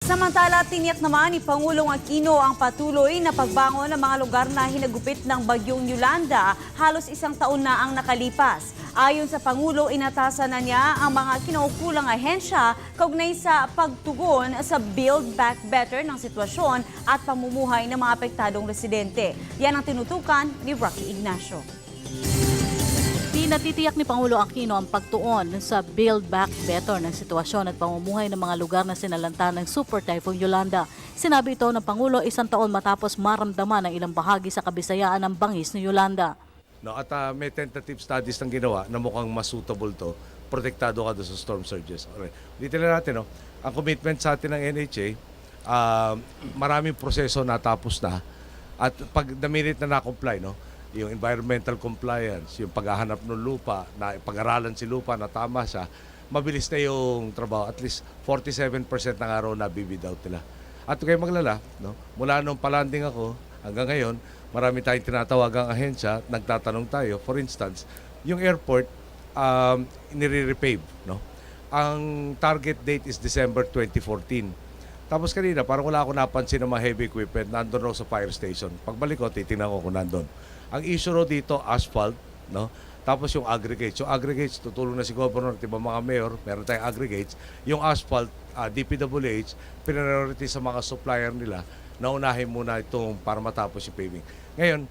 Samantala, tiniyak naman ni Pangulong Aquino ang patuloy na pagbangon ng mga lugar na hinagupit ng bagyong Yolanda. Halos isang taon na ang nakalipas. Ayon sa Pangulo, inatasan na niya ang mga kinaukulang ahensya kaugnay sa pagtugon sa Build Back Better ng sitwasyon at pamumuhay ng mga apektadong residente. Yan ang tinutukan ni Rocky Ignacio. Natitiyak ni Pangulo Aquino ang pagtuon sa Build Back Better ng sitwasyon at pamumuhay ng mga lugar na sinalanta ng Super Typhoon Yolanda. Sinabi ito ng Pangulo isang taon matapos maramdaman ang ilang bahagi sa kabisayaan ng bangis ni Yolanda. No, at may tentative studies ng ginawa na mukhang mas suitable to, protektado ka doon sa storm surges. Okay. Dito na natin, no? Ang commitment sa atin ng NHA, maraming proseso natapos na at pag the minute na na-comply, no? Yung environmental compliance, yung paghahanap ng lupa, na pag-aralan si lupa na tama siya, mabilis na yung trabaho. At least 47% ng araw na bibid out nila. At kayo maglala, no? Mula nung palanding ako hanggang ngayon, marami tayong tinatawagang ahensya, nagtatanong tayo. For instance, yung airport, nire-repave. No? Ang target date is December 2014. Tapos kanina, parang wala ako napansin ng mga heavy equipment, nandun raw sa fire station. Pagbalik ko, titingnan ko kung nandun. Ang issue raw dito, asphalt, no? Tapos yung aggregates. Yung aggregates, tutulong na si Governor at iba mga mayor, meron tayong aggregates. Yung asphalt, DPWH, priority sa mga supplier nila, naunahin muna itong para matapos yung paving. Ngayon,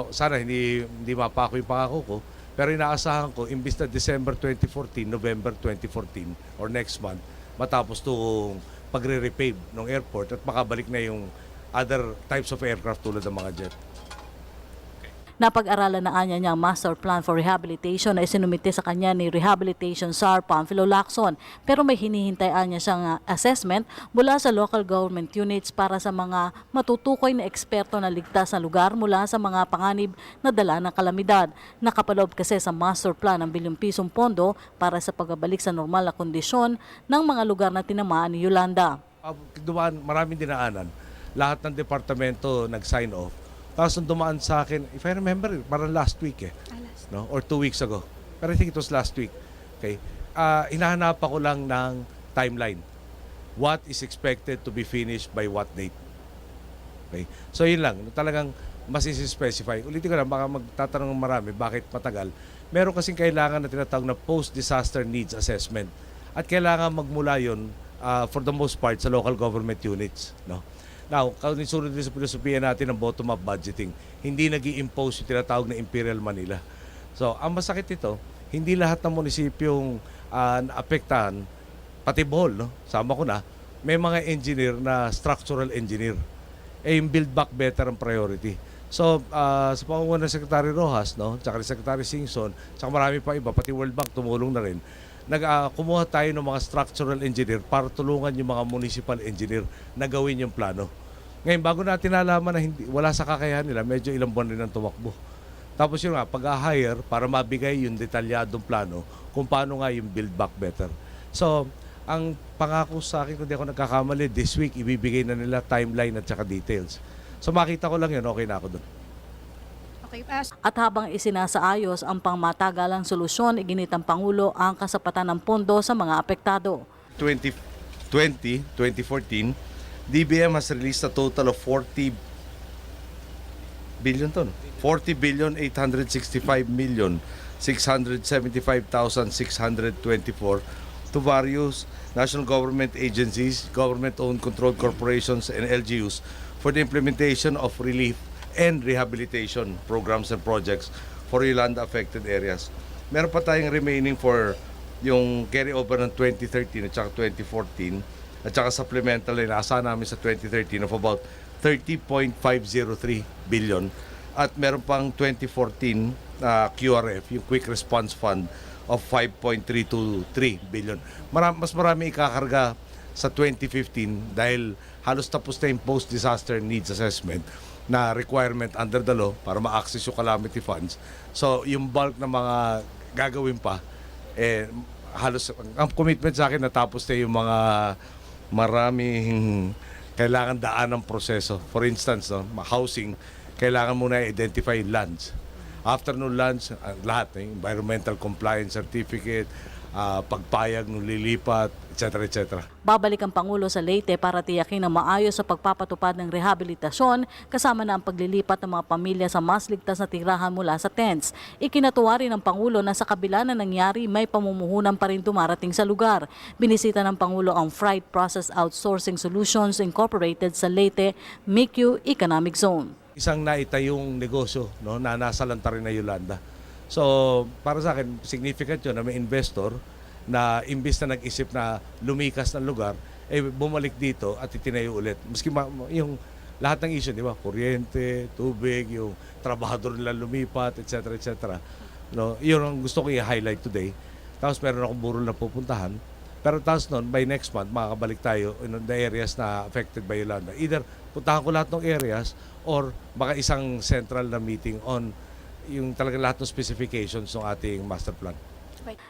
sana hindi mapako yung pangako ko, pero inaasahan ko, imbis na December 2014, November 2014, or next month, matapos itong pagre-repave ng airport at makabalik na yung other types of aircraft tulad ng mga jet. Napag-aralan na anya niya ang Master Plan for Rehabilitation na isinumite sa kanya ni Rehabilitation SAR Pamphilo Lacson. Pero may hinihintay niya siyang assessment mula sa local government units para sa mga matutukoy na eksperto na ligtas na lugar mula sa mga panganib na dala ng kalamidad. Nakapaloob kasi sa Master Plan ng bilyong-pisong pondo para sa pagbabalik sa normal na kondisyon ng mga lugar na tinamaan ni Yolanda. Maraming dinaanan. Lahat ng departamento nag-sign off. Tapos nung dumaan sa akin, if I remember, parang last week no? Or 2 weeks ago. Pero I think it was last week. Okay? Hinahanap ako lang ng timeline. What is expected to be finished by what date? Okay? So yun lang. Talagang mas isi-specify. Ulitin ko lang, baka magtatanong ng marami, bakit matagal? Meron kasing kailangan na tinatawag na post-disaster needs assessment. At kailangan magmula yun, for the most part, sa local government units. No? Now, kasunod din sa filosofiya natin ng bottom-up budgeting, hindi nag-i-impose yung tinatawag na Imperial Manila. So, ang masakit ito, hindi lahat ng munisipyong naapektahan, pati Bohol, no? Sama ko na, may mga engineer na structural engineer. Yung build back better ang priority. So, sa pangunguna ng Secretary Rojas, no? Tsaka ni Secretary Singson, tsaka marami pa iba, pati World Bank tumulong na rin, kumuha tayo ng mga structural engineer para tulungan yung mga municipal engineer na gawin yung plano. Ngayon, bago natin nalaman na wala sa kakayahan nila, medyo ilang buwan rin ang tumakbo. Tapos yun nga, pag-hire para mabigay yung detalyadong plano kung paano nga yung build back better. So, ang pangako sa akin, kung di ako nagkakamali, this week, ibibigay na nila timeline at saka details. So, makita ko lang yun, okay na ako doon. At habang isinasaayos ang pangmatagalang solusyon, iginitang Pangulo ang kasapatan ng pondo sa mga apektado. 2014, DBM has released a total of 40 billion 865,675,624 to various national government agencies, government-owned controlled corporations, and LGUs for the implementation of relief and rehabilitation programs and projects for Yolanda-affected areas. Meron pa tayong remaining for yung carry-over ng 2013 at saka 2014 at saka supplemental na nasa namin sa 2013 of about 30.503 billion at meron pang 2014 QRF, yung Quick Response Fund of 5.323 billion. Mas marami ikakarga sa 2015 dahil halos tapos na yung post-disaster needs assessment na requirement under the law para ma-access yung calamity funds. So, yung bulk ng mga gagawin pa, halos, ang commitment sa akin natapos na yung mga maraming kailangan daan ng proseso. For instance, no, housing, kailangan muna i-identify lands. After no lands, lahat, environmental compliance certificate, pagpayag nung lilipat, etc. etc. Babalik ang Pangulo sa Leyte para tiyakin na maayos sa pagpapatupad ng rehabilitasyon kasama na ang paglilipat ng mga pamilya sa mas ligtas na tirahan mula sa tents. Ikinatuwa rin ng Pangulo na sa kabila na nangyari may pamumuhunan pa rin dumarating sa lugar. Binisita ng Pangulo ang Fried Process Outsourcing Solutions Incorporated sa Leyte, MICU Economic Zone. Isang naitayong negosyo, no, na nasa lanta rin na Yolanda. So, para sa akin, significant yun na may investor na imbis na nag-isip na lumikas ng lugar, bumalik dito at itinayo ulit. Maski yung lahat ng issue, di ba? Kuryente, tubig, yung trabahador nila lumipat, etc. etc. No, yun ang gusto ko i-highlight today. Tapos meron akong burol na pupuntahan. Pero tapos nun, by next month, makakabalik tayo in the areas na affected by Yolanda. Either puntahan ko lahat ng areas or baka isang central na meeting on yung talagang lahat ng specifications ng ating master plan.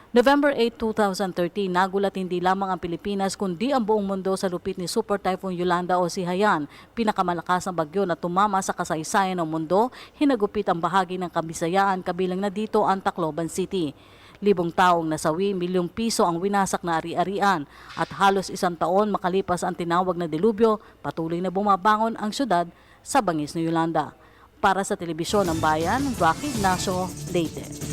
November 8, 2013, nagulat hindi lamang ang Pilipinas kundi ang buong mundo sa lupit ni Super Typhoon Yolanda o si Haiyan, pinakamalakas na bagyo na tumama sa kasaysayan ng mundo, hinagupit ang bahagi ng Kabisayaan kabilang na dito ang Tacloban City. Libong taong nasawi, milyong piso ang winasak na ari-arian at halos isang taon makalipas ang tinawag na delubyo, patuloy na bumabangon ang syudad sa bangis ni Yolanda. Para sa Telebisyon ng Bayan, Rocky Ignacio, Leyte.